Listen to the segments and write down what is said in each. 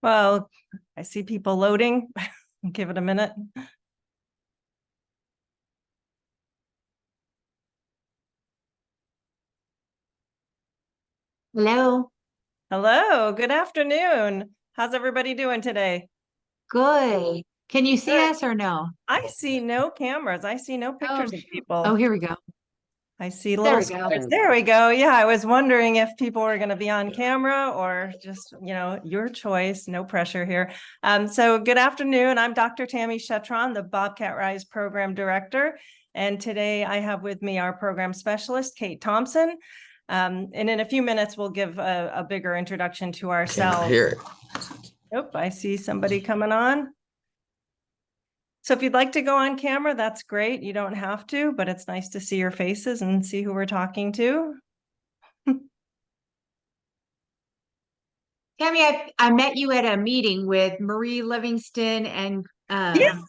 Well, I see people loading. Give it a minute. Hello. Hello, good afternoon. How's everybody doing today? Good. Can you see Good. us or no? I see no cameras. I see no Oh, pictures of shoot. Oh, people. here we go. I see There little we go. squares. There we go. Yeah, I was wondering if people were going to be on camera or just, your choice. No pressure here. So good afternoon. I'm Dr. Tammy Shetron, the Bobcat RISE program director. And today I have with me our program specialist, Kate Thompson. And in a few minutes, we'll give a bigger introduction to ourselves. Hear it. Oh, I see somebody coming on. So if you'd like to go on camera, that's great. You don't have to, but it's nice to see your faces and see who we're talking to. Tammy, I met you at a meeting with Marie Livingston and Yeah,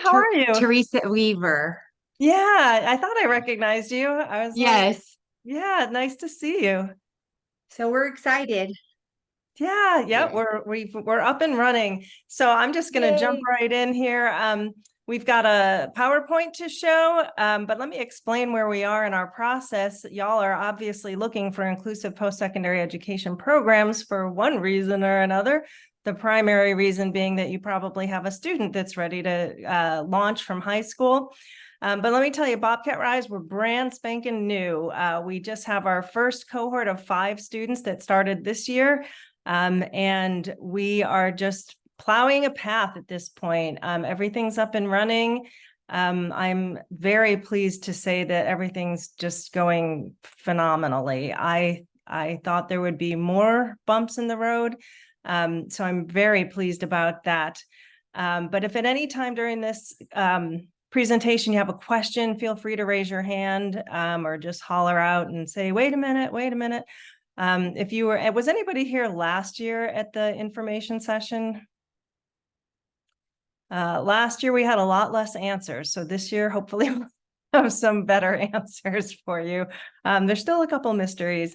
how are you? Teresa Weaver. Yeah, I thought I recognized you. I was like, Yes. yeah, nice to see you. So we're excited. Yeah, we're up and running. So I'm just going to jump Yay. right in here. We've got a PowerPoint to show, but let me explain where we are in our process. Y'all are obviously looking for inclusive post-secondary education programs for one reason or another. The primary reason being that you probably have a student that's ready to launch from high school. But let me tell you, Bobcat RISE, we're brand spanking new. We just have our first cohort of 5 students that started this year. And we are just plowing a path at this point. Everything's up and running. I'm very pleased to say that everything's just going phenomenally. I thought there would be more bumps in the road. So I'm very pleased about that. But if at any time during this presentation you have a question, feel free to raise your hand or just holler out and say, wait a minute. If you were, was anybody here last year at the information session? Last year we had a lot less answers. So this year, hopefully we'll have some better answers for you. There's still a couple mysteries.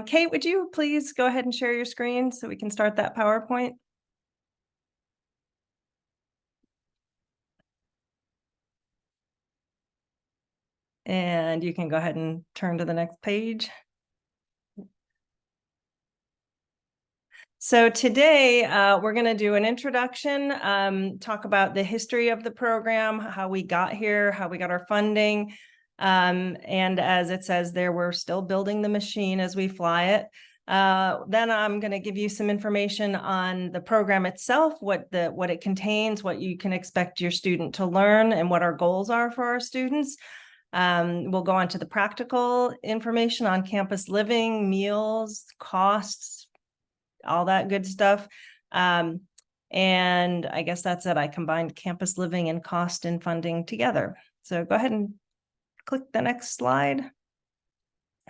Kate, would you please go ahead and share your screen so we can start that PowerPoint? And you can go ahead and turn to the next page. So today we're going to do an introduction, talk about the history of the program, how we got here, how we got our funding. And as it says there, we're still building the machine as we fly it. Then I'm going to give you some information on the program itself, what it contains, what you can expect your student to learn, and what our goals are for our students. We'll go on to the practical information on campus living, meals, costs, all that good stuff. And I guess that's it. I combined campus living and cost and funding together. So go ahead and click the next slide.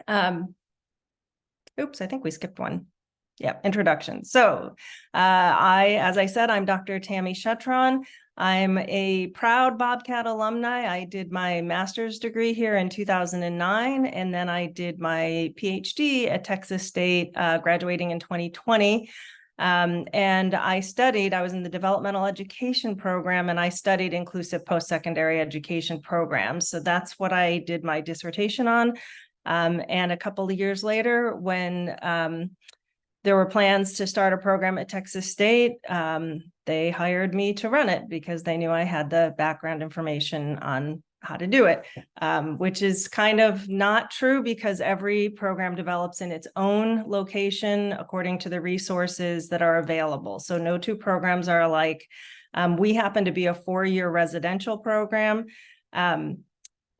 Oops, I think we skipped one. Yeah, introduction. So as I said, I'm Dr. Tammy Shetron. I'm a proud Bobcat alumni. I did my master's degree here in 2009, and then I did my PhD at Texas State, graduating in 2020. And I was in the developmental education program, and I studied inclusive post-secondary education programs. So that's what I did my dissertation on. And a couple of years later, when there were plans to start a program at Texas State, they hired me to run it because they knew I had the background information on how to do it, which is kind of not true because every program develops in its own location according to the resources that are available. So no two programs are alike. We happen to be a 4-year residential program.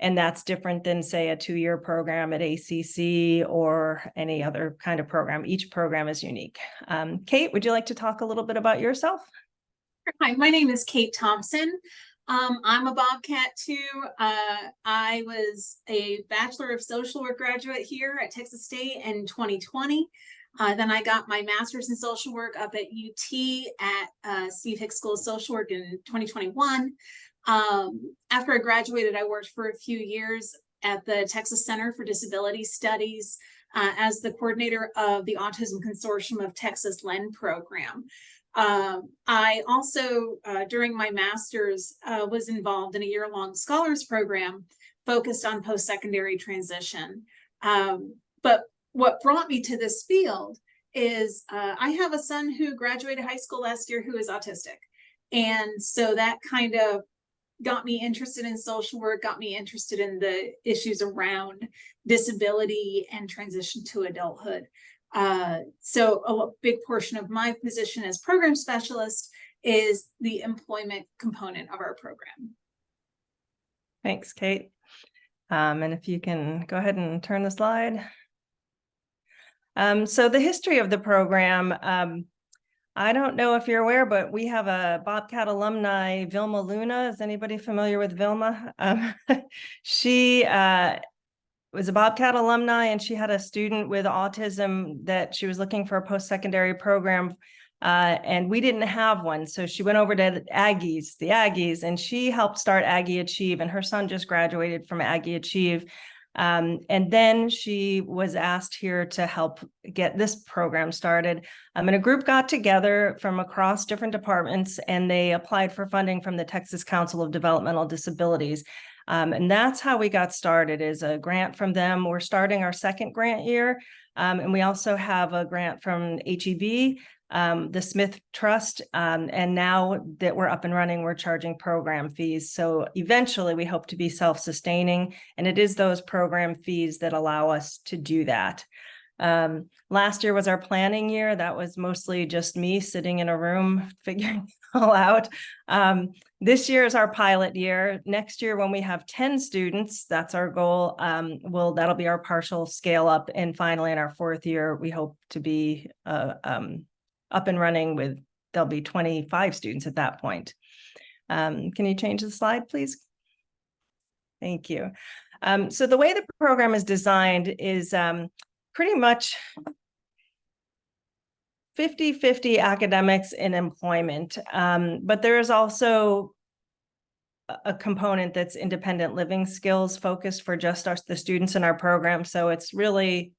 And that's different than, say, a 2-year program at ACC or any other kind of program. Each program is unique. Kate, would you like to talk a little bit about yourself? Hi, my name is Kate Thompson. I'm a Bobcat too. I was a Bachelor of Social Work graduate here at Texas State in 2020. Then I got my master's in social work up at UT at Steve Hicks School of Social Work in 2021. After I graduated, I worked for a few years at the Texas Center for Disability Studies as the coordinator of the Autism Consortium of Texas LEND program. I also, during my master's, was involved in a year-long scholars program focused on post-secondary transition. But what brought me to this field is I have a son who graduated high school last year who is autistic. And so that kind of got me interested in social work, got me interested in the issues around disability and transition to adulthood. So a big portion of my position as program specialist is the employment component of our program. Thanks, Kate. And if you can go ahead and turn the slide. So the history of the program, I don't know if you're aware, but we have a Bobcat alumni, Vilma Luna. Is anybody familiar with Vilma? She was a Bobcat alumni, and she had a student with autism that she was looking for a post-secondary program, and we didn't have one. So she went over to the Aggies, and she helped start Aggie Achieve, and her son just graduated from Aggie Achieve. And then she was asked here to help get this program started. And a group got together from across different departments, and they applied for funding from the Texas Council of Developmental Disabilities. And that's how we got started, is a grant from them. We're starting our second grant year. And we also have a grant from HEB, the Smith Trust. And now that we're up and running, we're charging program fees. So eventually we hope to be self-sustaining, and it is those program fees that allow us to do that. Last year was our planning year. That was mostly just me sitting in a room figuring it all out. This year is our pilot year. Next year, when we have 10 students, that's our goal. That'll be our partial scale up. And finally, in our fourth year, we hope to be up and running with, there'll be 25 students at that point. Can you change the slide, please? Thank you. So the way the program is designed is pretty much 50-50 academics and employment. But there is also a component that's independent living skills focused for just the students in our program. So it's really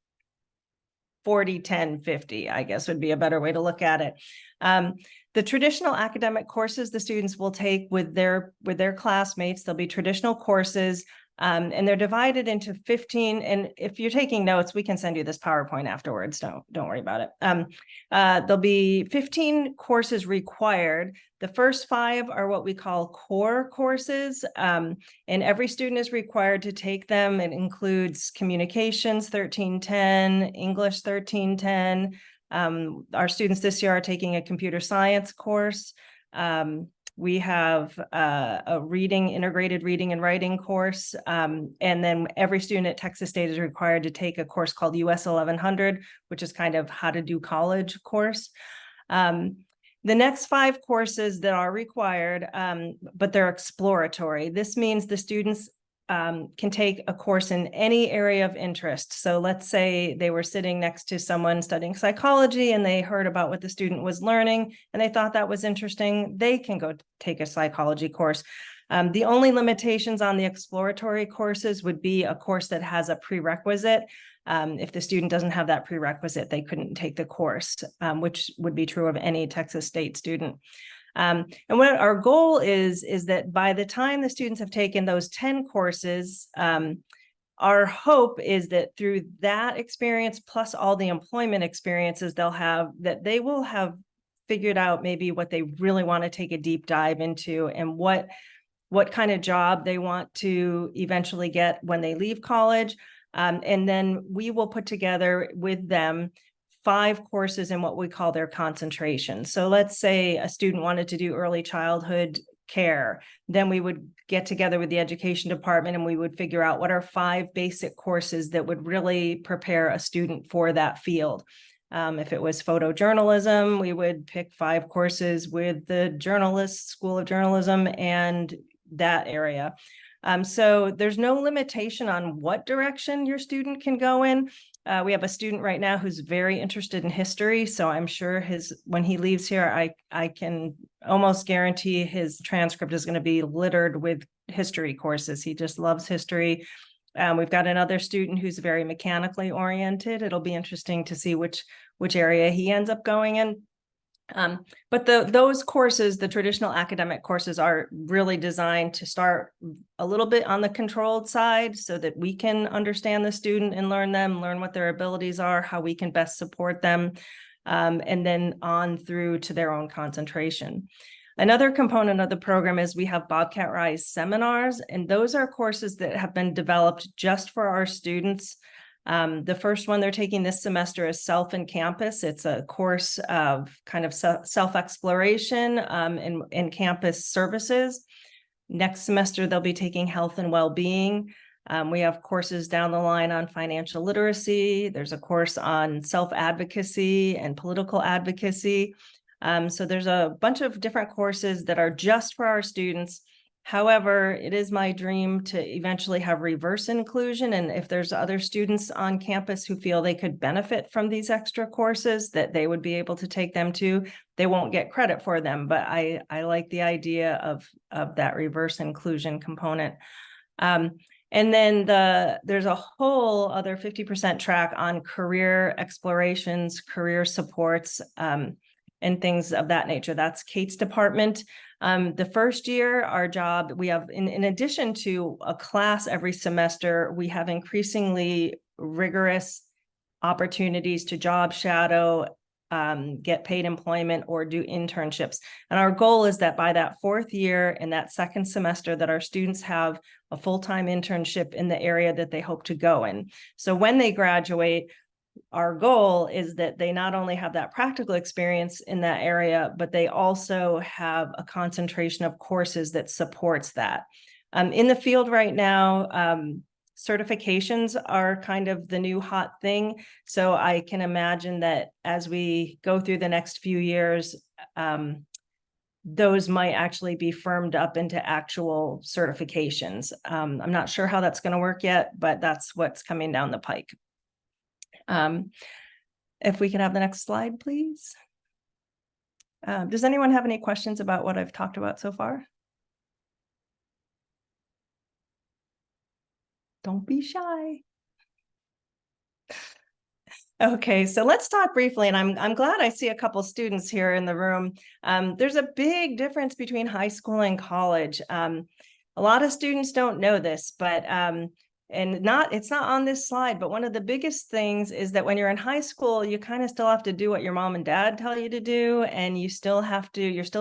40-10-50, I guess would be a better way to look at it. The traditional academic courses the students will take with their classmates, there'll be traditional courses, and they're divided into 15. And if you're taking notes, we can send you this PowerPoint afterwards. Don't worry about it. There'll be 15 courses required. The first 5 are what we call core courses, and every student is required to take them. It includes communications 1310, English 1310. Our students this year are taking a computer science course. We have a integrated reading and writing course. And then every student at Texas State is required to take a course called US 1100, which is kind of how to do college course. The next 5 courses that are required, but they're exploratory. This means the students can take a course in any area of interest. So let's say they were sitting next to someone studying psychology and they heard about what the student was learning and they thought that was interesting. They can go take a psychology course. The only limitations on the exploratory courses would be a course that has a prerequisite. If the student doesn't have that prerequisite, they couldn't take the course, which would be true of any Texas State student. And what our goal is that by the time the students have taken those 10 courses, our hope is that through that experience, plus all the employment experiences they'll have, that they will have figured out maybe what they really want to take a deep dive into and what kind of job they want to eventually get when they leave college. And then we will put together with them 5 courses in what we call their concentration. So let's say a student wanted to do early childhood care, then we would get together with the education department and we would figure out what are 5 basic courses that would really prepare a student for that field. If it was photojournalism, we would pick 5 courses with the School of Journalism and that area. So there's no limitation on what direction your student can go in. We have a student right now who's very interested in history. So I'm sure when he leaves here, I can almost guarantee his transcript is going to be littered with history courses. He just loves history. We've got another student who's very mechanically oriented. It'll be interesting to see which area he ends up going in. But those courses, the traditional academic courses, are really designed to start a little bit on the controlled side so that we can understand the student and learn what their abilities are, how we can best support them, and then on through to their own concentration. Another component of the program is we have Bobcat RISE seminars, and those are courses that have been developed just for our students. The first one they're taking this semester is Self and Campus. It's a course of kind of self-exploration in campus services. Next semester, they'll be taking Health and Well-Being. We have courses down the line on financial literacy. There's a course on self-advocacy and political advocacy. So there's a bunch of different courses that are just for our students. However, it is my dream to eventually have reverse inclusion. And if there's other students on campus who feel they could benefit from these extra courses, that they would be able to take them too. They won't get credit for them, but I like the idea of that reverse inclusion component. And then there's a whole other 50% track on career explorations, career supports, and things of that nature. That's Kate's department. The first year, our job, we have, in addition to a class every semester, we have increasingly rigorous opportunities to job shadow, get paid employment, or do internships. And our goal is that by that fourth year and that second semester, that our students have a full-time internship in the area that they hope to go in. So when they graduate, our goal is that they not only have that practical experience in that area, but they also have a concentration of courses that supports that. In the field right now, certifications are kind of the new hot thing. So I can imagine that as we go through the next few years, those might actually be firmed up into actual certifications. I'm not sure how that's going to work yet, but that's what's coming down the pike. If we could have the next slide, please. Does anyone have any questions about what I've talked about so far? Don't be shy. Okay, so let's talk briefly, and I'm glad I see a couple students here in the room. There's a big difference between high school and college. A lot of students don't know this, but it's not on this slide, but one of the biggest things is that when you're in high school, you kind of still have to do what your mom and dad tell you to do, and you're still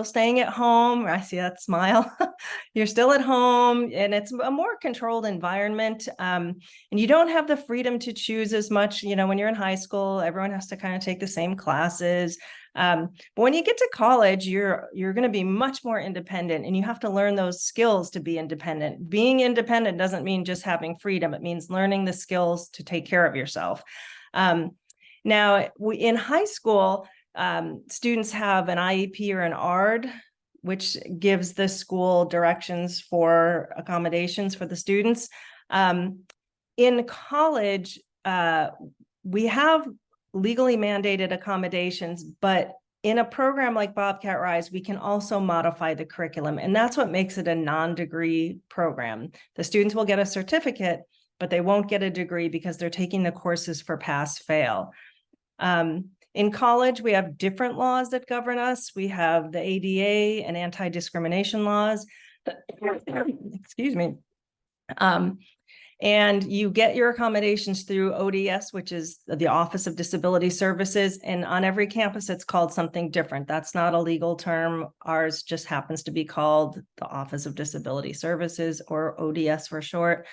staying at home. I see that smile. You're still at home, and it's a more controlled environment. And you don't have the freedom to choose as much. You know, when you're in high school, everyone has to kind of take the same classes. But when you get to college, you're going to be much more independent, and you have to learn those skills to be independent. Being independent doesn't mean just having freedom. It means learning the skills to take care of yourself. Now, in high school, students have an IEP or an ARD, which gives the school directions for accommodations for the students. In college, we have legally mandated accommodations, but in a program like Bobcat RISE, we can also modify the curriculum, and that's what makes it a non-degree program. The students will get a certificate, but they won't get a degree because they're taking the courses for pass-fail. In college, we have different laws that govern us. We have the ADA and anti-discrimination laws. Excuse me. And you get your accommodations through ODS, which is the Office of Disability Services. And on every campus, it's called something different. That's not a legal term. Ours just happens to be called the Office of Disability Services, or ODS for short.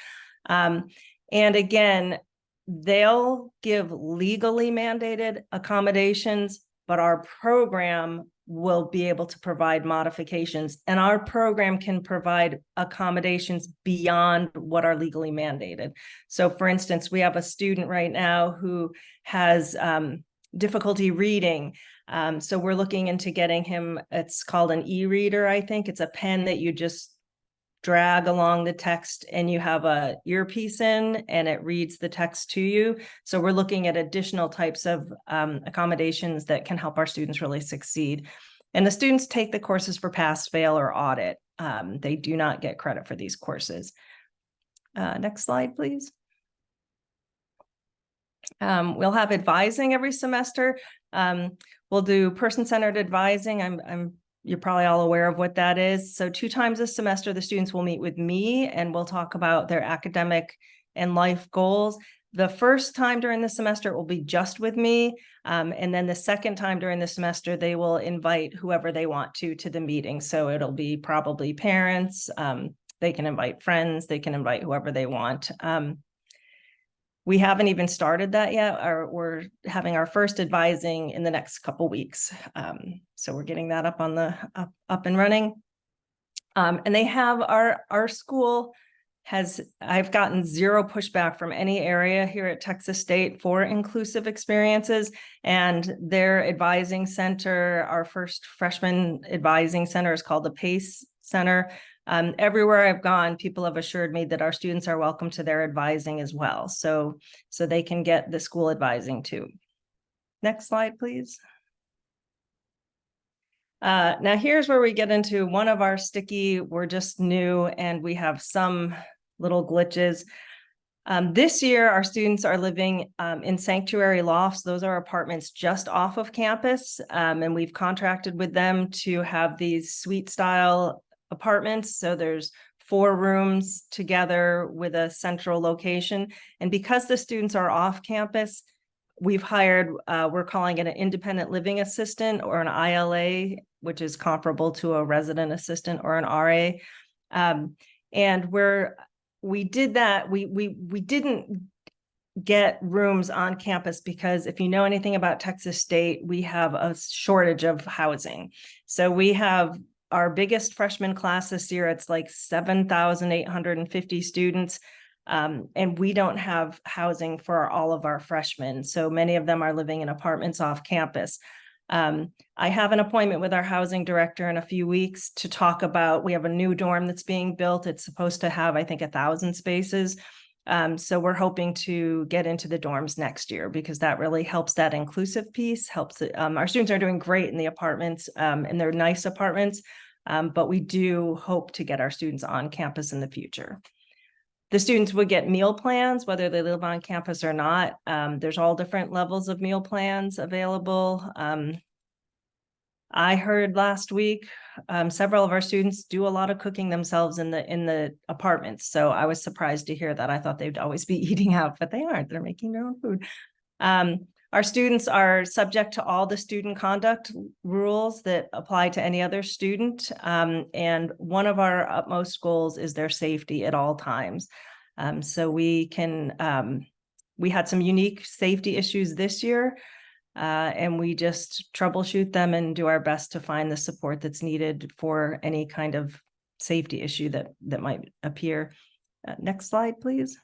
And again, they'll give legally mandated accommodations, but our program will be able to provide modifications, and our program can provide accommodations beyond what are legally mandated. So for instance, we have a student right now who has difficulty reading. So we're looking into getting him, it's called an e-reader, I think. It's a pen that you just drag along the text, and you have a earpiece in, and it reads the text to you. So we're looking at additional types of accommodations that can help our students really succeed. And the students take the courses for pass, fail, or audit. They do not get credit for these courses. Next slide, please. We'll have advising every semester. We'll do person-centered advising. You're probably all aware of what that is. So 2 times a semester, the students will meet with me and we'll talk about their academic and life goals. The first time during the semester, it will be just with me. And then the second time during the semester, they will invite whoever they want to the meeting. So it'll be probably parents. They can invite friends. They can invite whoever they want. We haven't even started that yet. We're having our first advising in the next couple weeks. So we're getting that up on the up and running. And they have our school I've gotten 0 pushback from any area here at Texas State for inclusive experiences, and their advising center, our first freshman advising center, is called the PACE Center. Everywhere I've gone, people have assured me that our students are welcome to their advising as well. So they can get the school advising too. Next slide, please. Now here's where we get into one of our sticky, we're just new and we have some little glitches. This year, our students are living in sanctuary lofts. Those are apartments just off of campus. And we've contracted with them to have these suite style apartments. So there's 4 rooms together with a central location. And because the students are off campus, we've hired, we're calling it an independent living assistant or an ILA, which is comparable to a resident assistant or an RA. And we did that. We didn't get rooms on campus because if you know anything about Texas State, we have a shortage of housing. So we have our biggest freshman class this year. It's like 7,850 students. And we don't have housing for all of our freshmen. So many of them are living in apartments off campus. I have an appointment with our housing director in a few weeks to talk about, we have a new dorm that's being built. It's supposed to have, I think, 1,000 spaces. So we're hoping to get into the dorms next year because that really helps that inclusive piece, helps it. Our students are doing great in the apartments and they're nice apartments, but we do hope to get our students on campus in the future. The students would get meal plans, whether they live on campus or not. There's all different levels of meal plans available. I heard last week, several of our students do a lot of cooking themselves in the apartments. So I was surprised to hear that. I thought they'd always be eating out, but they aren't. They're making their own food. Our students are subject to all the student conduct rules that apply to any other student. And one of our utmost goals is their safety at all times. So we had some unique safety issues this year, and we just troubleshoot them and do our best to find the support that's needed for any kind of safety issue that might appear. Next slide, please.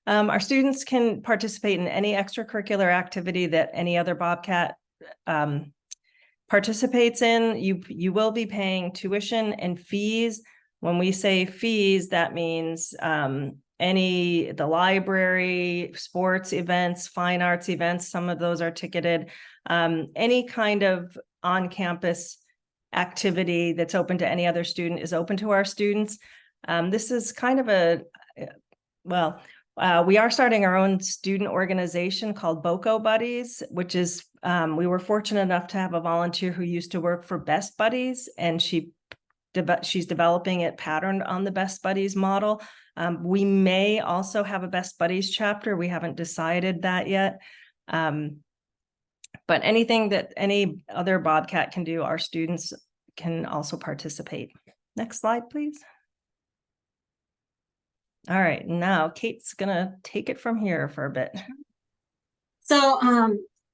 Our students can participate in any extracurricular activity that any other Bobcat participates in. You will be paying tuition and fees. When we say fees, that means the library, sports events, fine arts events, some of those are ticketed. Any kind of on-campus activity that's open to any other student is open to our students. This is kind of we are starting our own student organization called BOCO Buddies, which is, we were fortunate enough to have a volunteer who used to work for Best Buddies, and she's developing it patterned on the Best Buddies model. We may also have a Best Buddies chapter. We haven't decided that yet. But anything that any other Bobcat can do, our students can also participate. Next slide, please. All right, now Kate's gonna take it from here for a bit. So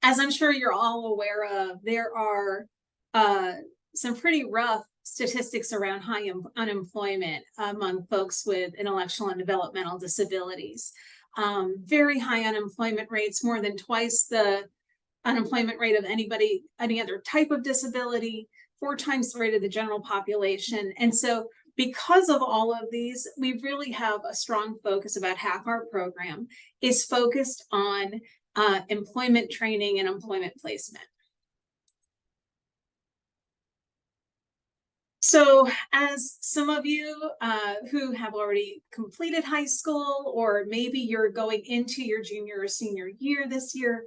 as I'm sure you're all aware of, there are some pretty rough statistics around high unemployment among folks with intellectual and developmental disabilities. Very high unemployment rates, more than twice the unemployment rate of any other type of disability, 4 times the rate of the general population. And so because of all of these, we really have a strong focus. About half our program is focused on employment training and employment placement. So as some of you who have already completed high school, or maybe you're going into your junior or senior year this year,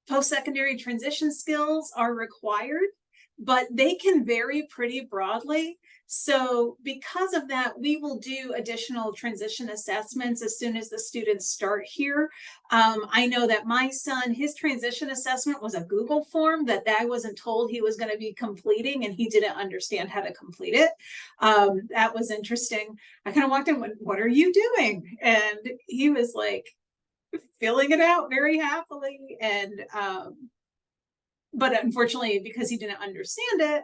post-secondary transition skills are required, but they can vary pretty broadly. So because of that, we will do additional transition assessments as soon as the students start here. I know that my son, his transition assessment was a Google form that I wasn't told he was going to be completing, and he didn't understand how to complete it. That was interesting. I kind of walked in, what are you doing? And he was like, filling it out very happily. And but unfortunately, because he didn't understand it,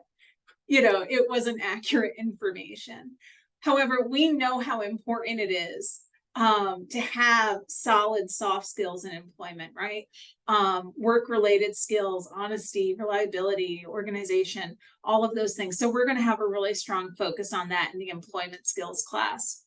it wasn't accurate information. However, we know how important it is to have solid soft skills in employment, right? Work-related skills, honesty, reliability, organization, all of those things. So we're going to have a really strong focus on that in the employment skills class.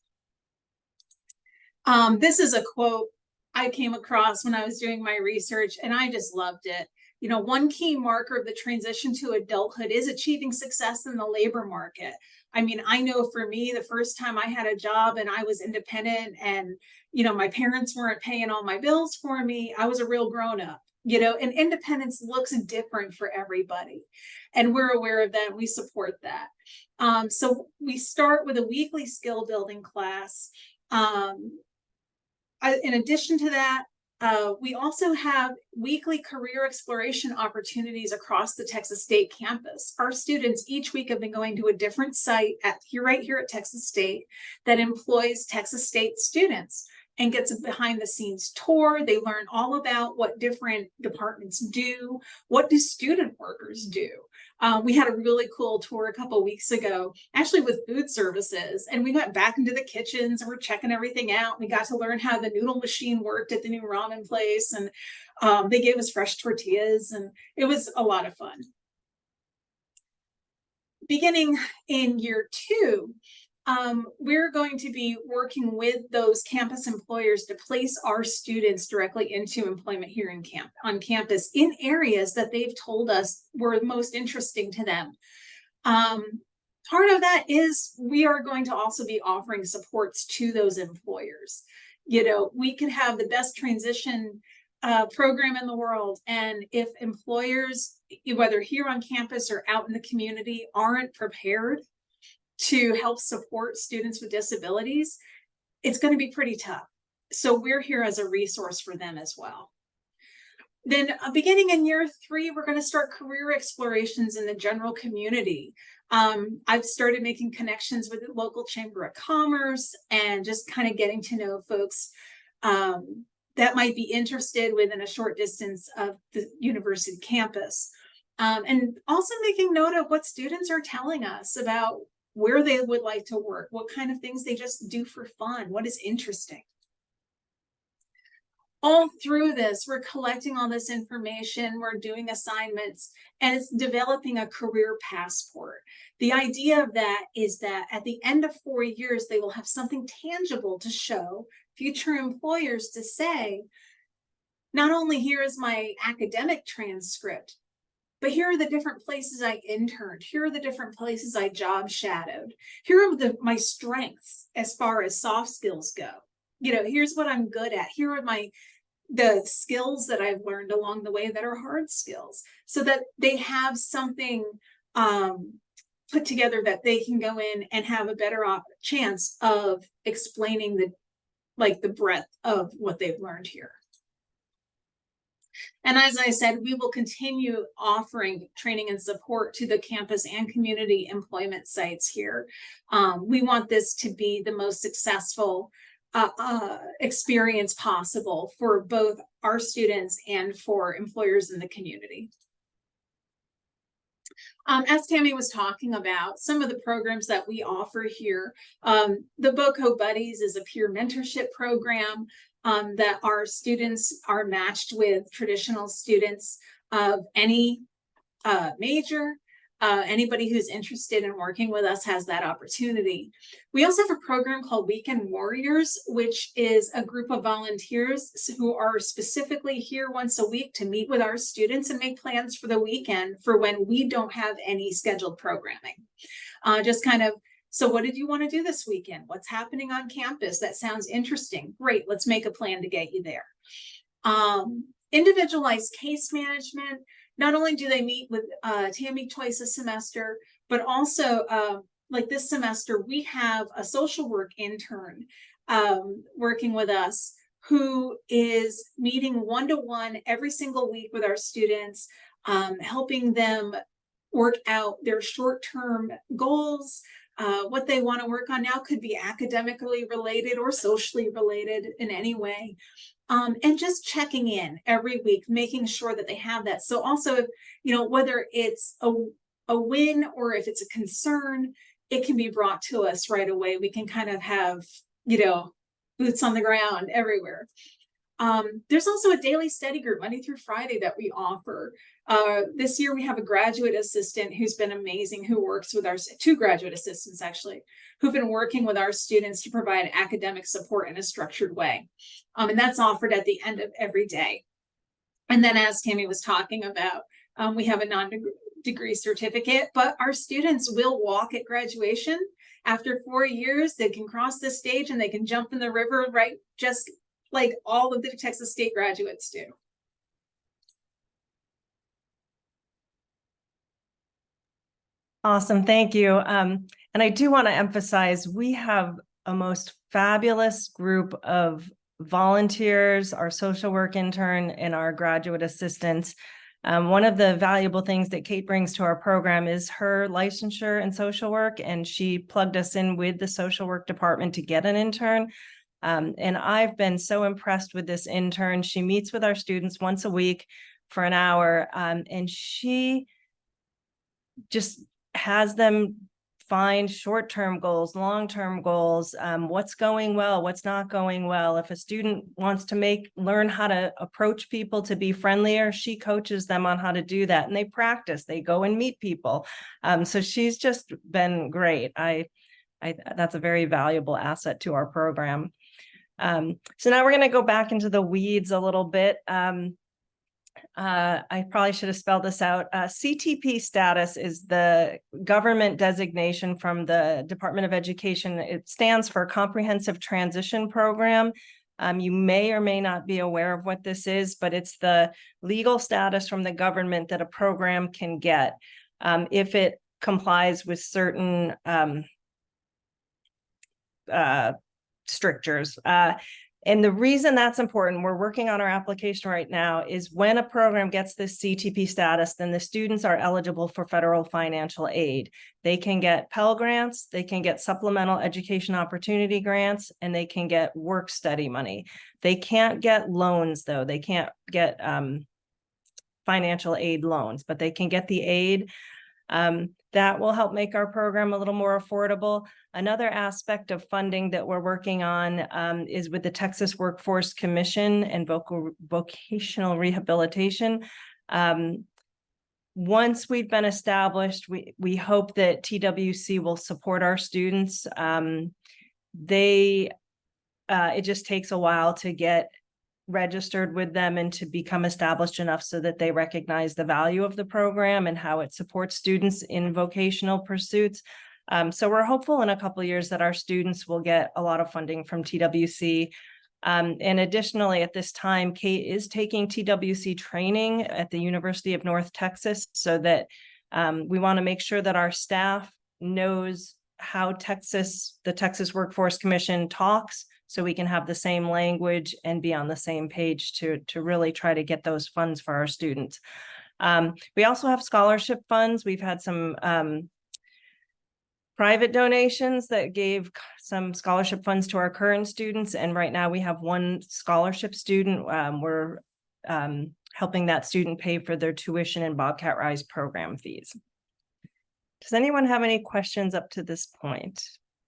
This is a quote I came across when I was doing my research, and I just loved it. One key marker of the transition to adulthood is achieving success in the labor market. I mean, I know for me, the first time I had a job and I was independent and, my parents weren't paying all my bills for me, I was a real grown-up, and independence looks different for everybody. And we're aware of that and we support that. So we start with a weekly skill building class. In addition to that, we also have weekly career exploration opportunities across the Texas State campus. Our students each week have been going to a different site right here at Texas State that employs Texas State students and gets a behind the scenes tour. They learn all about what different departments do. What do student workers do? We had a really cool tour a couple of weeks ago, actually with food services, and we went back into the kitchens and we're checking everything out. We got to learn how the noodle machine worked at the new ramen place, and they gave us fresh tortillas, and it was a lot of fun. Beginning in year 2, we're going to be working with those campus employers to place our students directly into employment here on campus in areas that they've told us were most interesting to them. Part of that is we are going to also be offering supports to those employers. We can have the best transition program in the world, and if employers, whether here on campus or out in the community, aren't prepared to help support students with disabilities, it's going to be pretty tough. So we're here as a resource for them as well. Then beginning in year 3, we're going to start career explorations in the general community. I've started making connections with the local Chamber of Commerce and just kind of getting to know folks that might be interested within a short distance of the university campus. And also making note of what students are telling us about where they would like to work, what kind of things they just do for fun, what is interesting. All through this, we're collecting all this information, we're doing assignments, and it's developing a career passport. The idea of that is that at the end of 4 years, they will have something tangible to show future employers to say, not only here is my academic transcript, but here are the different places I interned. Here are the different places I job shadowed. Here are my strengths as far as soft skills go. Here's what I'm good at. Here are the skills that I've learned along the way that are hard skills, so that they have something put together that they can go in and have a better chance of explaining the breadth of what they've learned here. And as I said, we will continue offering training and support to the campus and community employment sites here. We want this to be the most successful experience possible for both our students and for employers in the community. As Tammy was talking about, some of the programs that we offer here, the BOCO Buddies is a peer mentorship program that our students are matched with traditional students of any major. Anybody who's interested in working with us has that opportunity. We also have a program called Weekend Warriors, which is a group of volunteers who are specifically here once a week to meet with our students and make plans for the weekend for when we don't have any scheduled programming. Just kind of, so what did you want to do this weekend? What's happening on campus? That sounds interesting. Great, let's make a plan to get you there. Individualized case management. Not only do they meet with Tammy twice a semester, but also like this semester, we have a social work intern working with us who is meeting one-to-one every single week with our students, helping them work out their short-term goals. What they want to work on now could be academically related or socially related in any way. And just checking in every week, making sure that they have that. So also, you know, whether it's a win or if it's a concern, it can be brought to us right away. We can kind of have, you know, boots on the ground everywhere. There's also a daily study group Monday through Friday that we offer. This year we have a graduate assistant who's been amazing, who works with our 2 graduate assistants actually, who've been working with our students to provide academic support in a structured way. And that's offered at the end of every day. And then as Tammy was talking about, we have a non-degree certificate, but our students will walk at graduation. After 4 years, they can cross the stage and they can jump in the river, right? Just like all of the Texas State graduates do. Awesome, thank you. And I do want to emphasize, we have a most fabulous group of volunteers, our social work intern and our graduate assistants. One of the valuable things that Kate brings to our program is her licensure in social work, and she plugged us in with the social work department to get an intern. And I've been so impressed with this intern. She meets with our students once a week for an hour, and she just has them find short-term goals, long-term goals, what's going well, what's not going well. If a student wants to learn how to approach people to be friendlier, she coaches them on how to do that, and they practice, they go and meet people. So she's just been great. That's a very valuable asset to our program. So now we're going to go back into the weeds a little bit. I probably should have spelled this out. CTP status is the government designation from the Department of Education. It stands for Comprehensive Transition Program. You may or may not be aware of what this is, but it's the legal status from the government that a program can get if it complies with certain strictures. And the reason that's important, we're working on our application right now, is when a program gets this CTP status, then the students are eligible for federal financial aid. They can get Pell Grants, they can get supplemental education opportunity grants, and they can get work study money. They can't get loans though. They can't get financial aid loans, but they can get the aid. That will help make our program a little more affordable. Another aspect of funding that we're working on is with the Texas Workforce Commission and vocational rehabilitation. Once we've been established, we hope that TWC will support our students. It just takes a while to get registered with them and to become established enough so that they recognize the value of the program and how it supports students in vocational pursuits. So we're hopeful in a couple of years that our students will get a lot of funding from TWC. And additionally, at this time, Kate is taking TWC training at the University of North Texas, so that we want to make sure that our staff knows how the Texas Workforce Commission talks, so we can have the same language and be on the same page to really try to get those funds for our students. We also have scholarship funds. We've had some private donations that gave some scholarship funds to our current students. And right now we have one scholarship student. We're helping that student pay for their tuition and Bobcat RISE program fees. Does anyone have any questions up to this point?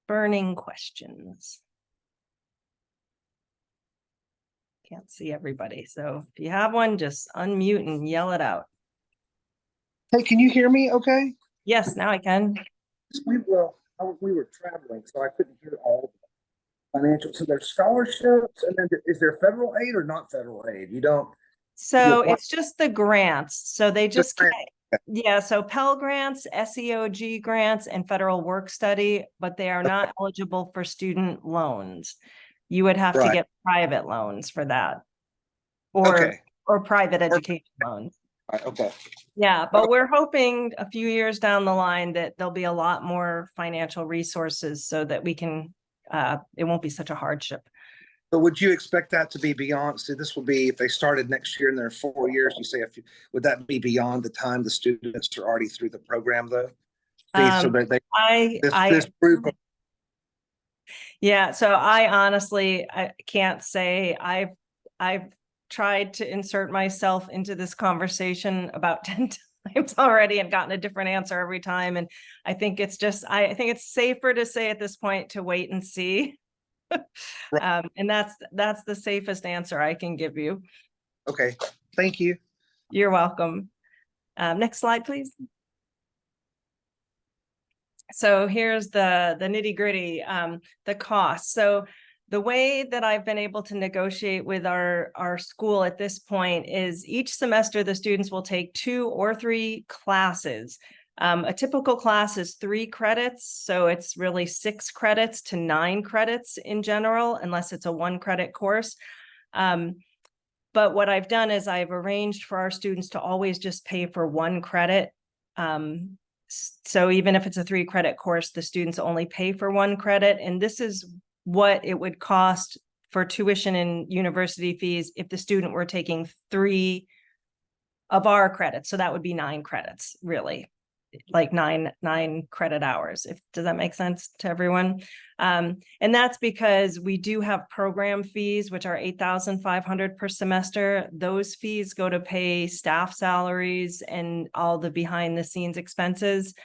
Burning questions? Can't see everybody. So if you have one, just unmute and yell it out. Hey, can you hear me okay? Yes, now I can. We were traveling, so I couldn't hear all the financial. So there's scholarships, and then is there federal aid or not federal aid? You don't. So apply- it's just the grants. So they just grant. can't, yeah, so Pell grants, SEOG grants, and federal work study, but they are not eligible for student loans. You would have to Right. get private loans for that. Or Okay. or private education loans. Right, okay. Yeah, but we're hoping a few years down the line that there'll be a lot more financial resources so that we can it won't be such a hardship. So would you expect that to be beyond? So this will be if they started next year and they're 4 years. You say would that be beyond the time the students are already through the program though? So that this group. Yeah, so I honestly I can't say. I've tried to insert myself into this conversation about 10 times already and gotten a different answer every time. And I think it's just, I think it's safer to say at this point to wait and see. And that's the safest answer I can give you. Okay, thank you. You're welcome. Next slide, please. So here's the nitty gritty, the cost. So the way that I've been able to negotiate with our school at this point is each semester, the students will take 2 or 3 classes. A typical class is 3 credits. So it's really 6 credits to 9 credits in general, unless it's a 1 credit course. But what I've done is I've arranged for our students to always just pay for 1 credit. So even if it's a 3 credit course, the students only pay for 1 credit. And this is what it would cost for tuition and university fees if the student were taking 3 of our credits. So that would be 9 credits, really, like nine credit hours. Does that make sense to everyone? And that's because we do have program fees, which are $8,500 per semester. Those fees go to pay staff salaries and all the behind the scenes expenses.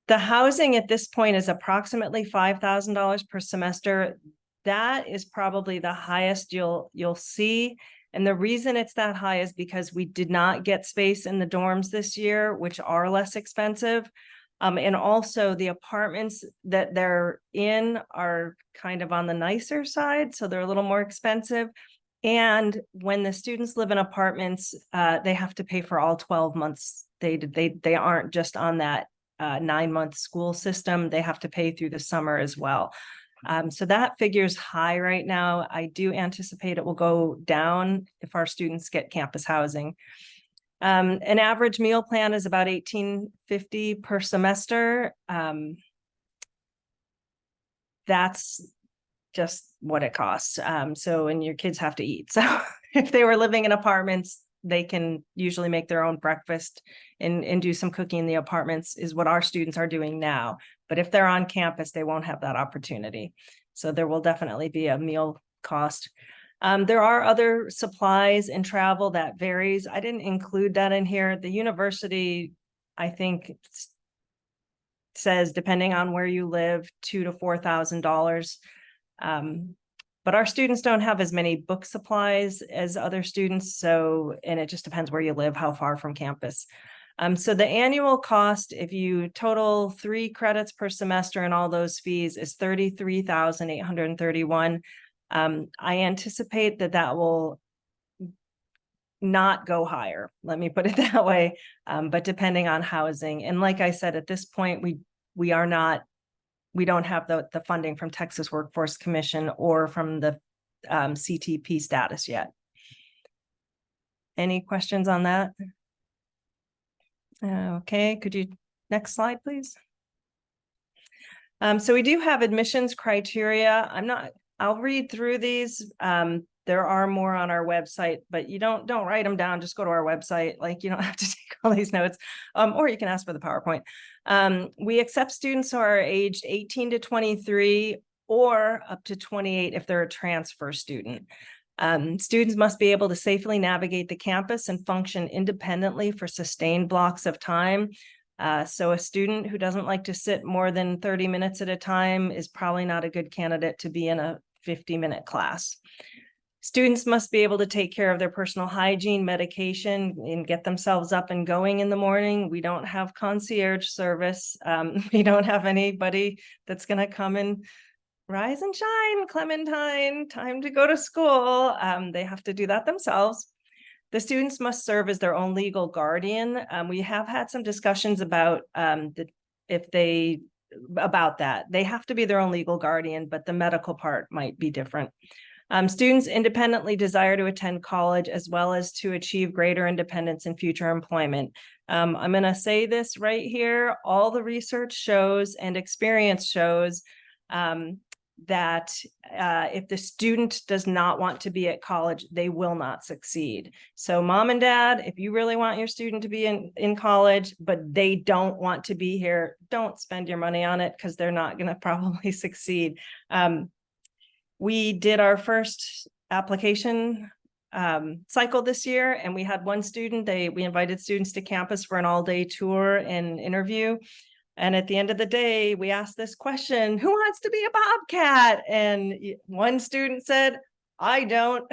The housing at this point is approximately $5,000 per semester. That is probably the highest you'll see. And the reason it's that high is because we did not get space in the dorms this year, which are less expensive. And also the apartments that they're in are kind of on the nicer side, so they're a little more expensive. And when the students live in apartments, they have to pay for all 12 months. They aren't just on that 9-month school system. They have to pay through the summer as well. So that figure's high right now. I do anticipate it will go down if our students get campus housing. An average meal plan is about $18.50 per semester. That's just what it costs. So, and your kids have to eat. So if they were living in apartments, they can usually make their own breakfast and do some cooking in the apartments, is what our students are doing now. But if they're on campus, they won't have that opportunity. So there will definitely be a meal cost. There are other supplies and travel that varies. I didn't include that in here. The university, I think, says depending on where you live, $2,000 to $4,000. But our students don't have as many book supplies as other students. So, and it just depends where you live, how far from campus. So the annual cost, if you total 3 credits per semester and all those fees, is $33,831. I anticipate that will not go higher. Let me put it that way. But depending on housing, and like I said, at this point, we don't have the funding from Texas Workforce Commission or from the CTP status yet. Any questions on that? Okay, could you next slide, please? So we do have admissions criteria. I'll read through these. There are more on our website, but you don't write them down. Just go to our website. Like, you don't have to take all these notes, or you can ask for the PowerPoint. We accept students who are aged 18 to 23 or up to 28 if they're a transfer student. Students must be able to safely navigate the campus and function independently for sustained blocks of time. So a student who doesn't like to sit more than 30 minutes at a time is probably not a good candidate to be in a 50-minute class. Students must be able to take care of their personal hygiene, medication, and get themselves up and going in the morning. We don't have concierge service. We don't have anybody that's going to come and rise and shine, Clementine, time to go to school. They have to do that themselves. The students must serve as their own legal guardian. We have had some discussions about that. They have to be their own legal guardian, but the medical part might be different. Students independently desire to attend college as well as to achieve greater independence in future employment. I'm going to say this right here. All the research shows and experience shows that if the student does not want to be at college, they will not succeed. So mom and dad, if you really want your student to be in college, but they don't want to be here, don't spend your money on it because they're not going to probably succeed. We did our first application cycle this year, and we had one student. We invited students to campus for an all-day tour and interview. And at the end of the day, we asked this question: who wants to be a Bobcat? And one student said, I don't.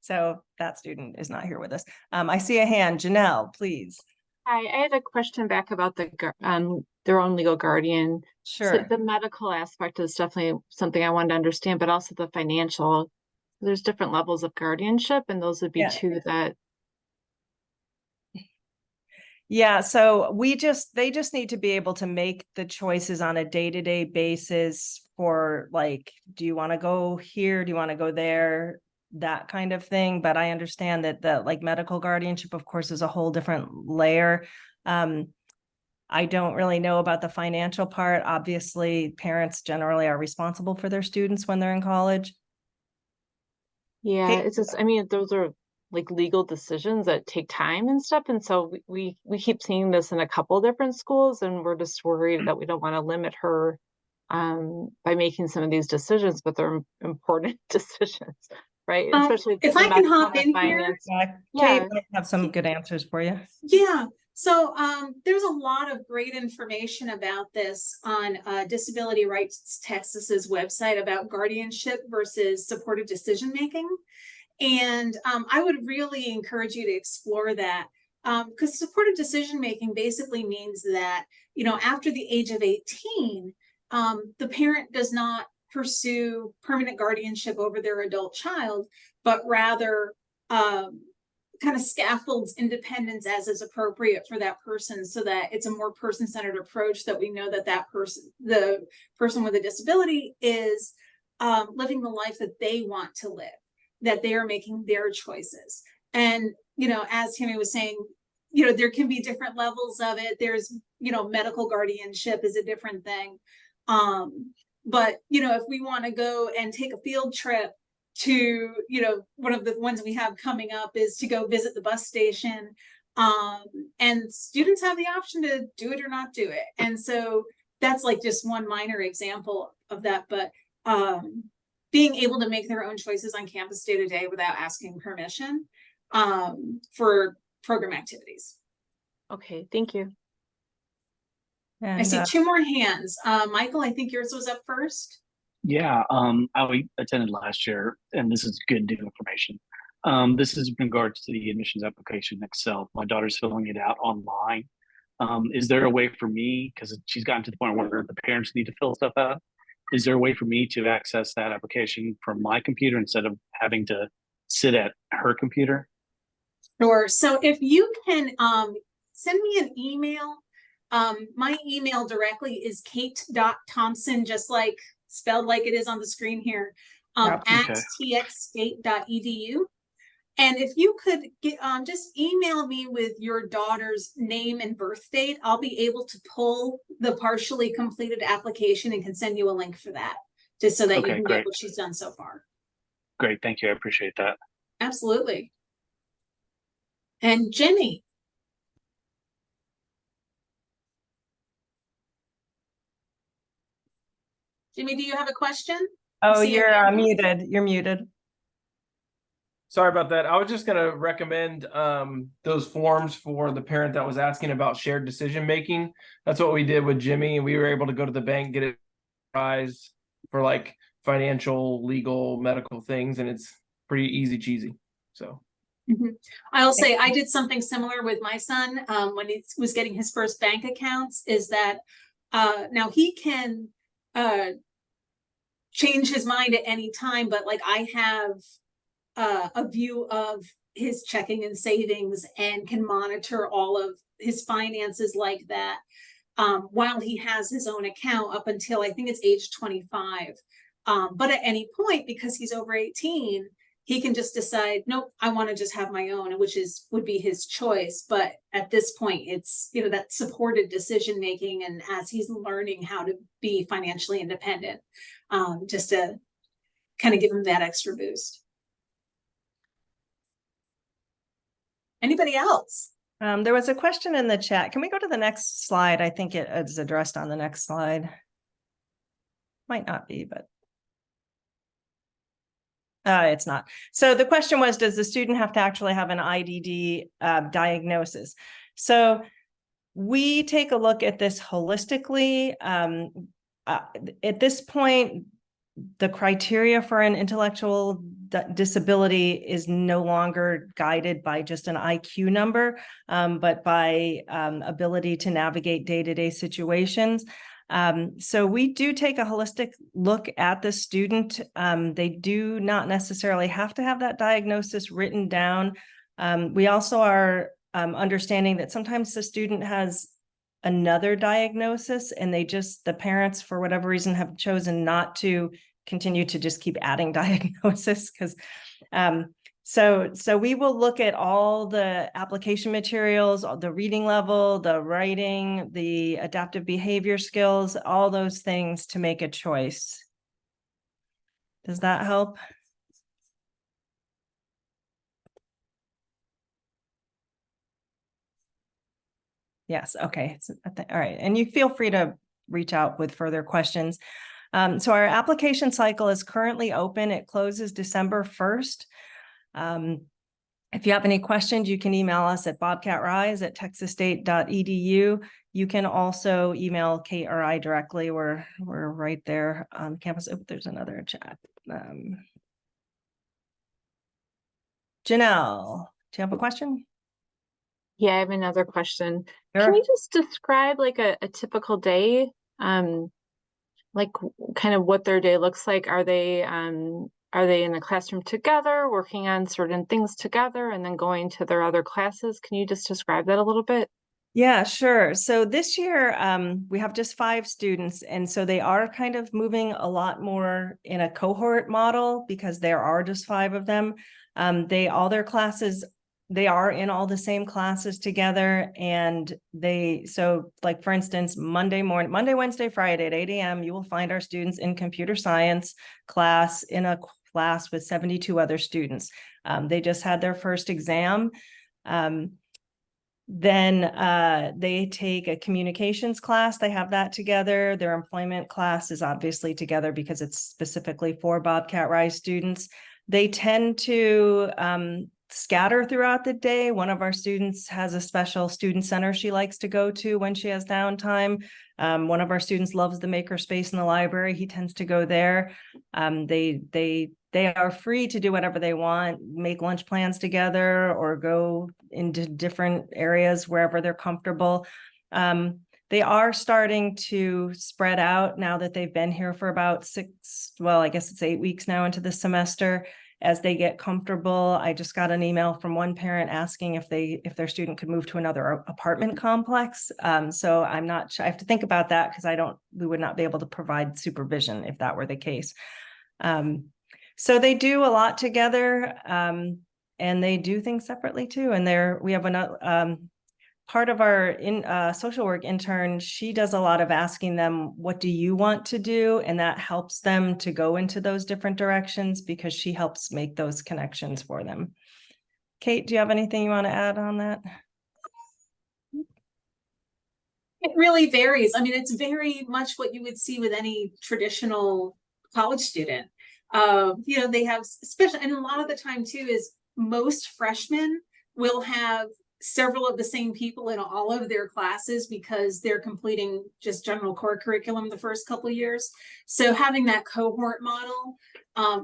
So that student is not here with us. I see a hand. Janelle, please. Hi, I had a question back about their own legal guardian. Sure. So the medical aspect is definitely something I wanted to understand, but also the financial. There's different levels of guardianship, and those would be two that. Yeah, so they just need to be able to make the choices on a day-to-day basis for, like, do you want to go here? Do you want to go there? That kind of thing. But I understand that the medical guardianship, of course, is a whole different layer. I don't really know about the financial part. Obviously, parents generally are responsible for their students when they're in college. Yeah, it's just, I mean, those are like legal decisions that take time and stuff. And so we keep seeing this in a couple different schools, and we're just worried that we don't want to limit her by making some of these decisions, but they're important decisions, right? Especially if I can hop in here. Kate might have some good answers for you. Yeah. So there's a lot of great information about this on Disability Rights Texas's website about guardianship versus supportive decision making. And I would really encourage you to explore that, because supportive decision making basically means that, after the age of 18, the parent does not pursue permanent guardianship over their adult child, but rather kind of scaffolds independence as is appropriate for that person, so that it's a more person-centered approach, that we know that the person with a disability is living the life that they want to live, that they are making their choices. And, as Tammy was saying, there can be different levels of it. There's, medical guardianship is a different thing. But, if we want to go and take a field trip to, one of the ones we have coming up is to go visit the bus station. And students have the option to do it or not do it. And so that's like just one minor example of that. But being able to make their own choices on campus day to day without asking permission for program activities. Okay, thank you. And, I see two more hands. Michael, I think yours was up first. Yeah, I attended last year, and this is good new information. This is in regards to the admissions application itself. My daughter's filling it out online. Is there a way for me, because she's gotten to the point where the parents need to fill stuff out, is there a way for me to access that application from my computer instead of having to sit at her computer? Sure. So if you can send me an email, my email directly is kate.thompson, just like spelled like it is on the screen here, at txstate.edu. And if you could get just email me with your daughter's name and birth date, I'll be able to pull the partially completed application and can send you a link for that, just so that you can get what she's done so far. Great, thank you. I appreciate that. Absolutely. And Jimmy. Jimmy, do you have a question? Oh, you're muted. You're muted. Sorry about that. I was just going to recommend those forms for the parent that was asking about shared decision making. That's what we did with Jimmy, and we were able to go to the bank, get it RISE for like financial, legal, medical things, and it's pretty easy cheesy. So. I'll say I did something similar with my son when he was getting his first bank accounts, is that now he can change his mind at any time, but like I have a view of his checking and savings and can monitor all of his finances like that while he has his own account up until I think it's age 25. But at any point, because he's over 18, he can just decide, nope, I want to just have my own, which would be his choice. But at this point, it's, you know, that supported decision making, and as he's learning how to be financially independent, just to kind of give him that extra boost. Anybody else? There was a question in the chat. Can we go to the next slide? I think it is addressed on the next slide. Might not be, but it's not. So the question was, does the student have to actually have an IDD diagnosis? So we take a look at this holistically. At this point, the criteria for an intellectual disability is no longer guided by just an IQ number, but by ability to navigate day-to-day situations. So we do take a holistic look at the student. They do not necessarily have to have that diagnosis written down. We also are understanding that sometimes the student has another diagnosis and the parents, for whatever reason, have chosen not to continue to just keep adding diagnosis, because so we will look at all the application materials, the reading level, the writing, the adaptive behavior skills, all those things to make a choice. Does that help? Yes, okay. All right, and you feel free to reach out with further questions. So our application cycle is currently open. It closes December 1st. If you have any questions, you can email us at bobcatrise@texasstate.edu. You can also email Kate or I directly. We're right there on campus. Oh, there's another chat. Janelle, do you have a question? Yeah, I have another question. Sure. Can you just describe like a typical day? Like kind of what their day looks like? Are they in the classroom together, working on certain things together, and then going to their other classes? Can you just describe that a little bit? Yeah, sure. So this year, we have just 5 students, and so they are kind of moving a lot more in a cohort model because there are just 5 of them. They are in all the same classes together, and so like, for instance, Monday, Wednesday, Friday at 8 a.m., you will find our students in computer science class in a class with 72 other students. They just had their first exam. Then they take a communications class. They have that together. Their employment class is obviously together because it's specifically for Bobcat RISE students. They tend to scatter throughout the day. One of our students has a special student center she likes to go to when she has downtime. One of our students loves the makerspace in the library. He tends to go there. They are free to do whatever they want, make lunch plans together or go into different areas wherever they're comfortable. They are starting to spread out now that they've been here for about 8 weeks now into the semester. As they get comfortable, I just got an email from one parent asking if their student could move to another apartment complex. So I'm not sure. I have to think about that because we would not be able to provide supervision if that were the case. So they do a lot together, and they do things separately too. And we have another part of our social work intern. She does a lot of asking them, what do you want to do? And that helps them to go into those different directions because she helps make those connections for them. Kate, do you have anything you want to add on that? It really varies. I mean, it's very much what you would see with any traditional college student. They have special, and a lot of the time too is most freshmen will have several of the same people in all of their classes because they're completing just general core curriculum the first couple of years. So having that cohort model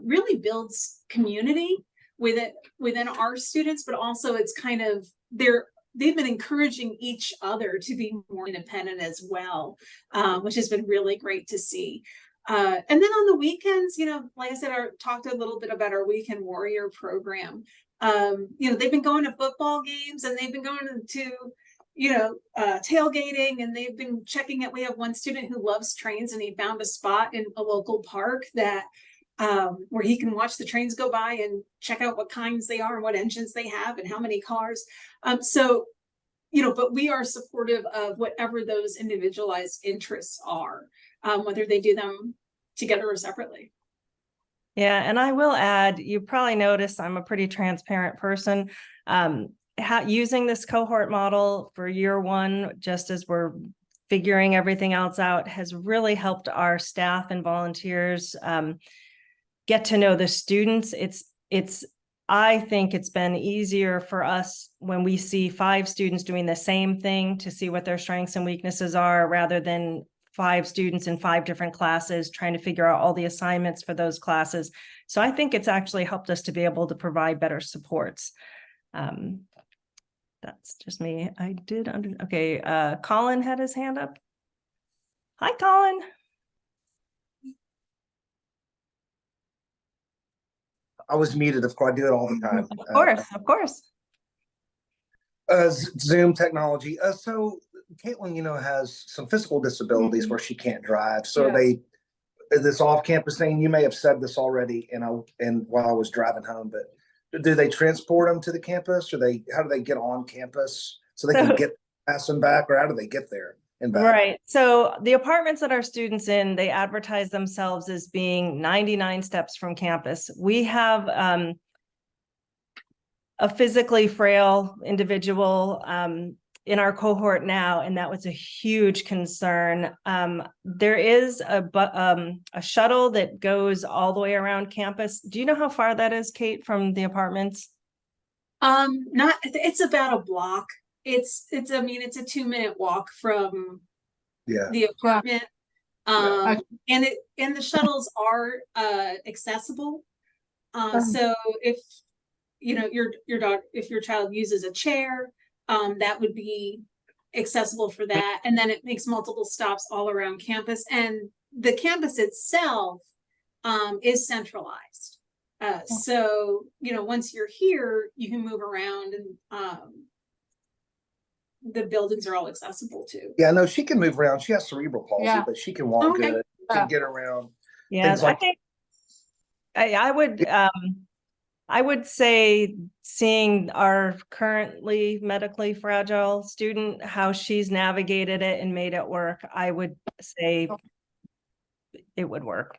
really builds community within our students, but also it's kind of they've been encouraging each other to be more independent as well, which has been really great to see. And then on the weekends, like I said, I talked a little bit about our Weekend Warrior program. They've been going to football games and they've been going to, tailgating, and they've been checking it. We have one student who loves trains, and he found a spot in a local park that where he can watch the trains go by and check out what kinds they are and what engines they have and how many cars. But we are supportive of whatever those individualized interests are, whether they do them together or separately. Yeah, and I will add, you probably noticed I'm a pretty transparent person. Using this cohort model for year one, just as we're figuring everything else out, has really helped our staff and volunteers get to know the students. I think it's been easier for us when we see 5 students doing the same thing to see what their strengths and weaknesses are, rather than 5 students in 5 different classes trying to figure out all the assignments for those classes. So I think it's actually helped us to be able to provide better supports. That's just me. Okay, Colin had his hand up. Hi, Colin. I was muted. Of course, I do it all the time. Of course. Zoom technology. So Caitlin, has some physical disabilities where she can't drive. So this off-campus thing, you may have said this already, and while I was driving home, but do they transport them to the campus, or how do they get on campus so they can get past and back, or how do they get there and back? Right. So the apartments that our students in, they advertise themselves as being 99 steps from campus. We have a physically frail individual in our cohort now, and that was a huge concern. There is a shuttle that goes all the way around campus. Do you know how far that is, Kate, from the apartments? It's about a block. It's a 2-minute walk from the apartment. And the shuttles are accessible. So if your child uses a chair, that would be accessible for that. And then it makes multiple stops all around campus, and the campus itself is centralized. So once you're here, you can move around, and the buildings are all accessible too. Yeah, no, she can move around. She has cerebral palsy, but she can walk good, can get around. Yeah, I think I would say, seeing our currently medically fragile student, how she's navigated it and made it work, I would say it would work.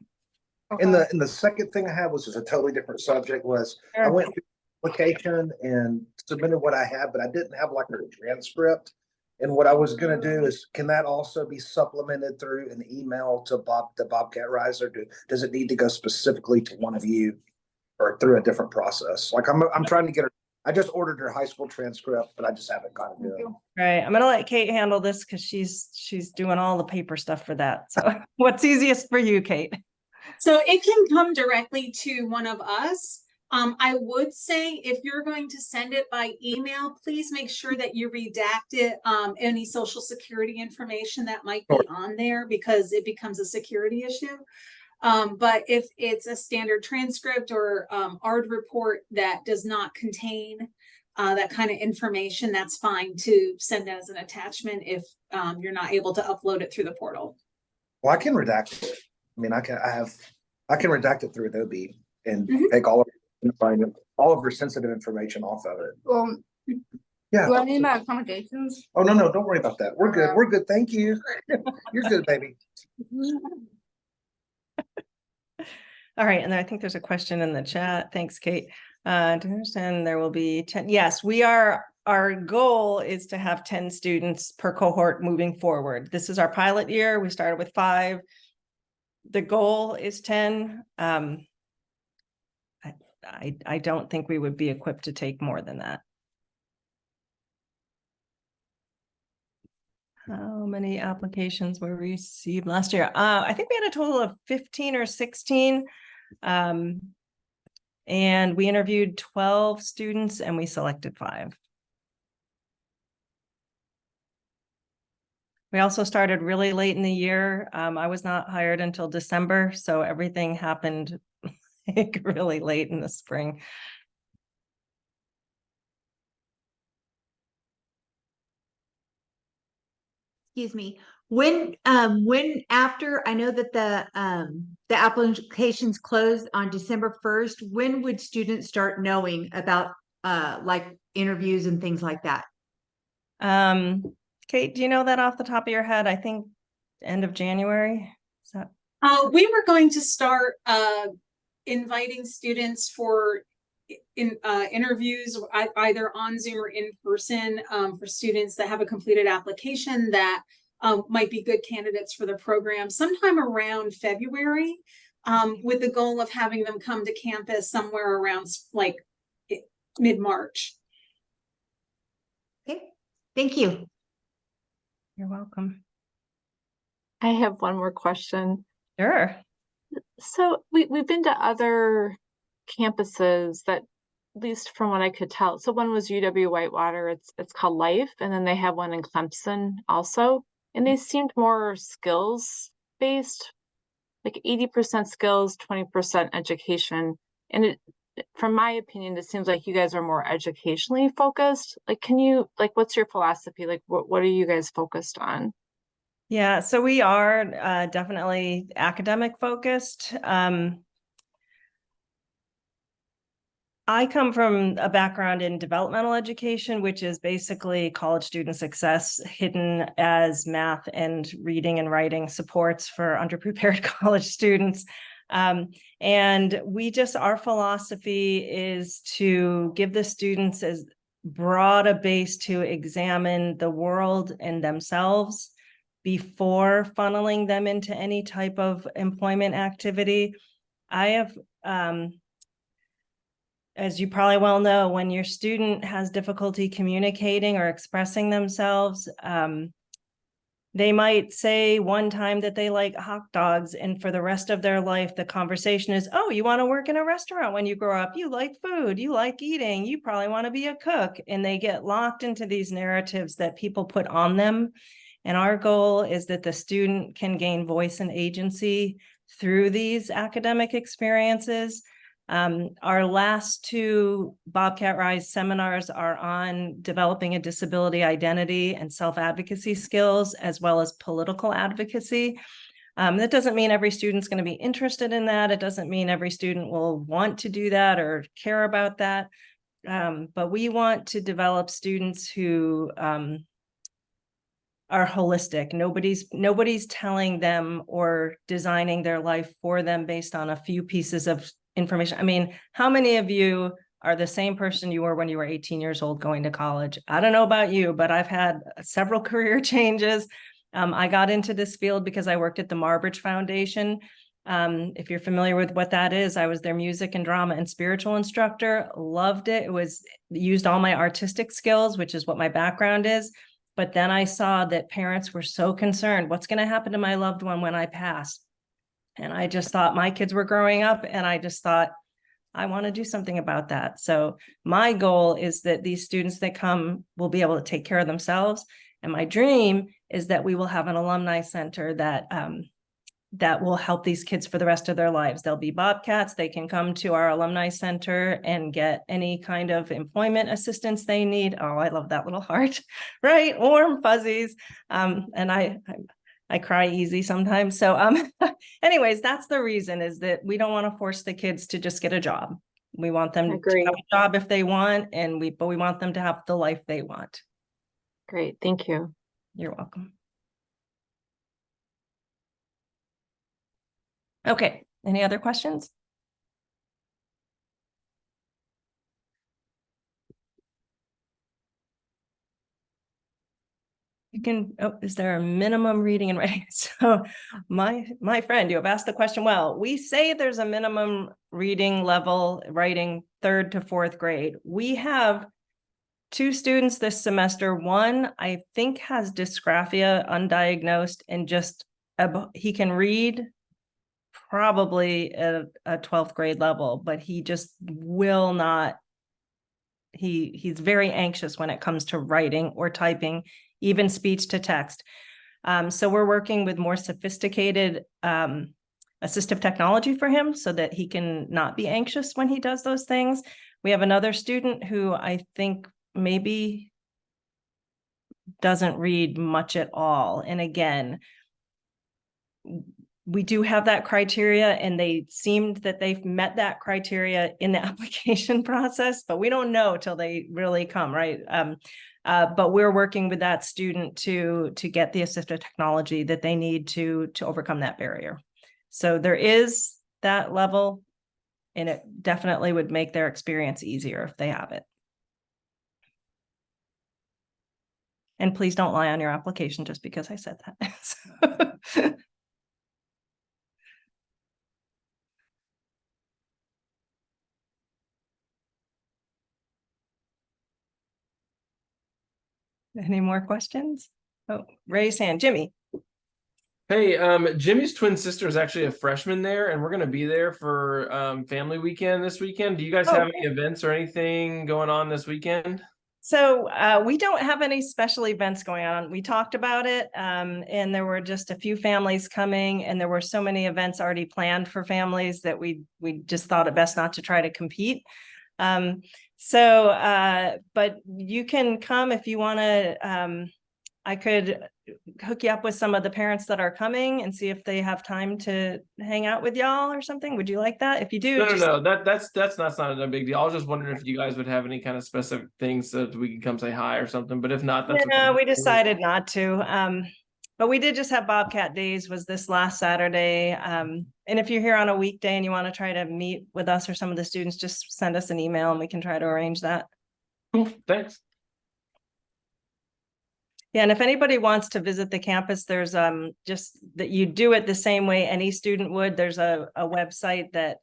And the second thing I had was a totally different subject. I went through the application and submitted what I had, but I didn't have like a transcript. And what I was going to do is, can that also be supplemented through an email to the Bobcat RISE, or does it need to go specifically to one of you, or through a different process? Like I'm trying to get her. I just ordered her high school transcript, but I just haven't gotten it. Right. I'm going to let Kate handle this because she's doing all the paper stuff for that. So what's easiest for you, Kate? So it can come directly to one of us. I would say, if you're going to send it by email, please make sure that you redact it, any social security information that might be on there, because it becomes a security issue. But if it's a standard transcript or ARD report that does not contain that kind of information, that's fine to send as an attachment if you're not able to upload it through the portal. Well, I can redact it. I mean, I can redact it through Adobe and take all of her sensitive information off of it. Well, yeah. Do I need my accommodations? Oh, no, don't worry about that. We're good. We're good. Thank you. You're good, baby. All right. And I think there's a question in the chat. Thanks, Kate. To understand, there will be 10. Yes, our goal is to have 10 students per cohort moving forward. This is our pilot year. We started with 5. The goal is 10. I don't think we would be equipped to take more than that. How many applications were received last year? I think we had a total of 15 or 16. And we interviewed 12 students and we selected 5. We also started really late in the year. I was not hired until December, so everything happened like really late in the spring. Excuse me. When after, I know that the applications closed on December 1st, when would students start knowing about like interviews and things like that? Kate, do you know that off the top of your head? I think end of January. Is that We were going to start inviting students for interviews either on Zoom or in person for students that have a completed application that might be good candidates for the program sometime around February, with the goal of having them come to campus somewhere around like mid-March. Okay, thank you. You're welcome. I have one more question. Sure. So we've been to other campuses that, at least from what I could tell. So one was UW Whitewater, it's called Life, and then they have one in Clemson also. And they seemed more skills based, like 80% skills, 20% education. And it, from my opinion, it seems like you guys are more educationally focused. Like, can you, like, what's your philosophy? Like, what are you guys focused on? Yeah, so we are definitely academic focused. I come from a background in developmental education, which is basically college student success hidden as math and reading and writing supports for underprepared college students. And our philosophy is to give the students as broad a base to examine the world and themselves before funneling them into any type of employment activity. I have, as you probably well know, when your student has difficulty communicating or expressing themselves, they might say one time that they like hot dogs, and for the rest of their life, the conversation is, oh, you want to work in a restaurant when you grow up? You like food, you like eating, you probably want to be a cook. And they get locked into these narratives that people put on them. And our goal is that the student can gain voice and agency through these academic experiences. Our last 2 Bobcat RISE seminars are on developing a disability identity and self-advocacy skills, as well as political advocacy. That doesn't mean every student's going to be interested in that. It doesn't mean every student will want to do that or care about that. But we want to develop students who are holistic. Nobody's telling them or designing their life for them based on a few pieces of information. I mean, how many of you are the same person you were when you were 18 years old going to college? I don't know about you, but I've had several career changes. I got into this field because I worked at the Marbridge Foundation. If you're familiar with what that is, I was their music and drama and spiritual instructor. Loved it. It was used all my artistic skills, which is what my background is. But then I saw that parents were so concerned, what's going to happen to my loved one when I pass? And I just thought my kids were growing up, and I just thought, I want to do something about that. So my goal is that these students that come will be able to take care of themselves. And my dream is that we will have an alumni center that will help these kids for the rest of their lives. They'll be Bobcats. They can come to our alumni center and get any kind of employment assistance they need. Oh, I love that little heart, right? Warm fuzzies. And I cry easy sometimes. So anyways, that's the reason, is that we don't want to force the kids to just get a job. We want them to have a job if they want, but we want them to have the life they want. Great, thank you. You're welcome. Okay, any other questions? You can, is there a minimum reading and writing? So my friend, you have asked the question well. We say there's a minimum reading level, writing 3rd to 4th grade. We have 2 students this semester. One, I think, has dysgraphia undiagnosed and just he can read probably at a 12th grade level, but he just will not. He's very anxious when it comes to writing or typing, even speech to text. So we're working with more sophisticated assistive technology for him so that he can not be anxious when he does those things. We have another student who I think maybe doesn't read much at all. And again, we do have that criteria, and they seemed that they've met that criteria in the application process, but we don't know till they really come, right? But we're working with that student to get the assistive technology that they need to overcome that barrier. So there is that level, and it definitely would make their experience easier if they have it. And please don't lie on your application just because I said that. Any more questions? Oh, raise hand. Jimmy. Hey, Jimmy's twin sister is actually a freshman there, and we're going to be there for family weekend this weekend. Do you guys have any events or anything going on this weekend? So we don't have any special events going on. We talked about it, and there were just a few families coming, and there were so many events already planned for families that we just thought it best not to try to compete. But you can come if you want to. I could hook you up with some of the parents that are coming and see if they have time to hang out with y'all or something. Would you like that? If you do, No. That's not a big deal. I was just wondering if you guys would have any kind of specific things that we can come say hi or something. But if not, that's no, we decided not to. But we did just have Bobcat Days was this last Saturday. And if you're here on a weekday and you want to try to meet with us or some of the students, just send us an email and we can try to arrange that. Cool. Thanks. Yeah, and if anybody wants to visit the campus, there's just that you do it the same way any student would. There's a website that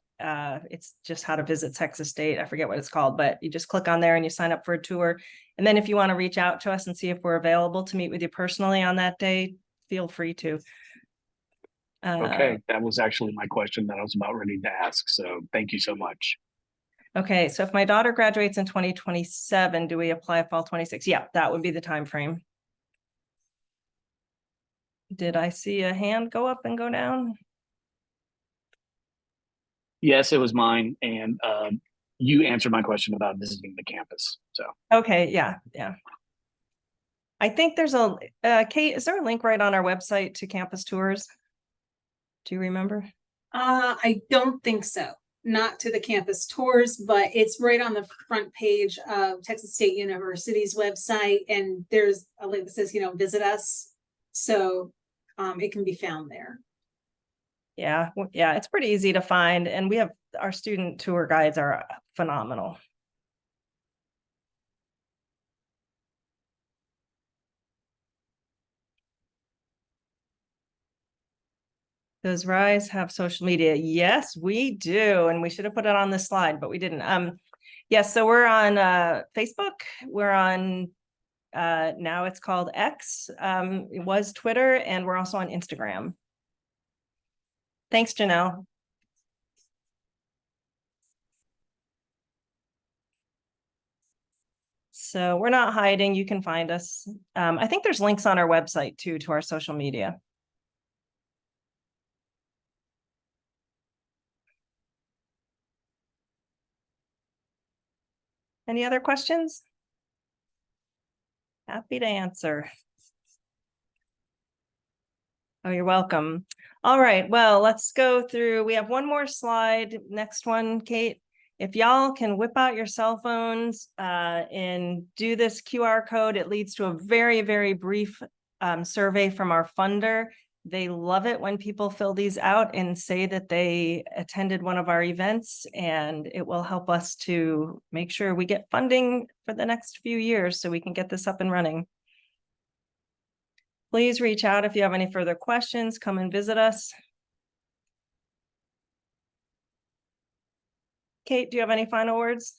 it's just how to visit Texas State. I forget what it's called, but you just click on there and you sign up for a tour. And then if you want to reach out to us and see if we're available to meet with you personally on that day, feel free to. Okay, that was actually my question that I was about ready to ask. So thank you so much. Okay, so if my daughter graduates in 2027, do we apply fall 26? Yeah, that would be the time frame. Did I see a hand go up and go down? Yes, it was mine. And you answered my question about visiting the campus. So okay, yeah. I think there's a Kate, is there a link right on our website to campus tours? Do you remember? I don't think so. Not to the campus tours, but it's right on the front page of Texas State University's website, and there's a link that says, visit us. So it can be found there. Yeah, it's pretty easy to find, and we have our student tour guides are phenomenal. Does RISE have social media? Yes, we do, and we should have put it on this slide, but we didn't. Yes, so we're on Facebook. We're on now it's called X. It was Twitter, and we're also on Instagram. Thanks, Janelle. So we're not hiding. You can find us. I think there's links on our website too to our social media. Any other questions? Happy to answer. Oh, you're welcome. All right, well, let's go through. We have one more slide. Next one, Kate. If y'all can whip out your cell phones and do this QR code, it leads to a very, very brief survey from our funder. They love it when people fill these out and say that they attended one of our events, and it will help us to make sure we get funding for the next few years so we can get this up and running. Please reach out if you have any further questions. Come and visit us. Kate, do you have any final words?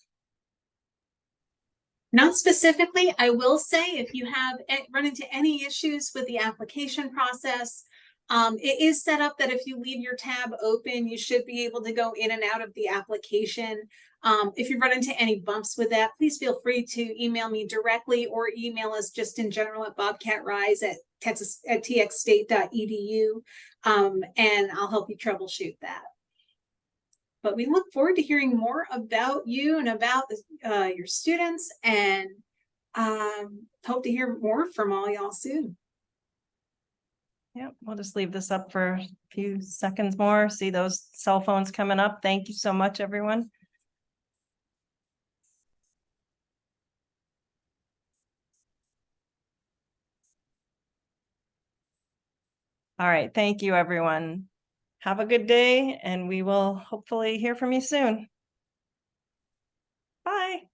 Not specifically. I will say if you have run into any issues with the application process, it is set up that if you leave your tab open, you should be able to go in and out of the application. If you run into any bumps with that, please feel free to email me directly or email us just in general at Bobcat RISE at txstate.edu, and I'll help you troubleshoot that. But we look forward to hearing more about you and about your students, and hope to hear more from all y'all soon. Yeah, we'll just leave this up for a few seconds more. See those cell phones coming up. Thank you so much, everyone. All right, thank you, everyone. Have a good day, and we will hopefully hear from you soon. Bye.